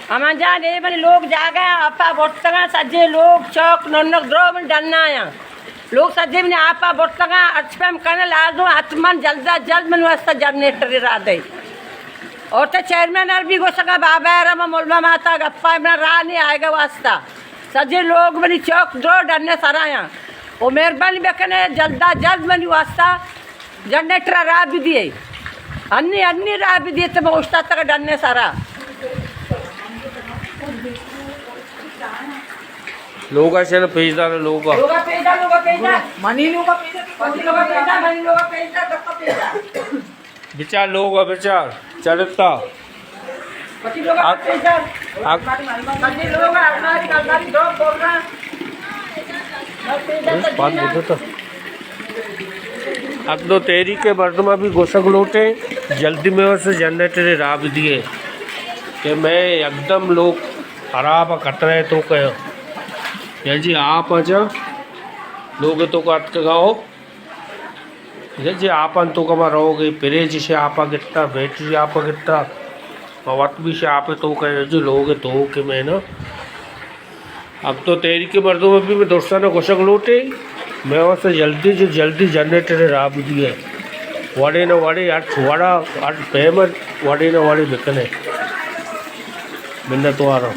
हमारे जहाँ दे बने लोग जागा आपा बोटगा सज्जे लोग चौक नन्नक द्रो में डलना आया लोग सज्जे में आपा बोटगा अचपम करने लाजो आत्मन जल्द मन वास्ता जनरेटर राधे और तो चेयरमैन अरबी को सका बाबा रमा मुल्मा माता गप्पा में राह नहीं आएगा वास्ता सज्जे लोग बनी चौक द्रो डरने सराया वो मेहरबानी बेकने जल्द बनी वास्ता जनरेटर राह भी दिए अन्नी राह भी दिए तो मैं उस्ता तक डरने सारा लोग ऐसे ना पेजदा लोग विचार लोग विचार चलता अब तो तेरी के मर्दमा भी गोशक लोटे जल्दी में से जनरेटर राब दिए कि मैं एकदम लोग खराब कट रहे तो कहो या जी आप अच्छा लोग तो कट के गाओ जी आप तो कमा रहोगे प्रेज से आप गिट्टा बैटरी आप गिट्टा वट भी से आप तो कहे जी लोग तो कि मैं ना अब तो तेरी के मर्दों में भी मैं दोस्तों ने गोशक लोटे मैं वैसे जल्दी जनरेटर राब दिए वड़े न वड़े वड़ा पेमेंट वड़े न वड़े बिकने मिन्नत वारा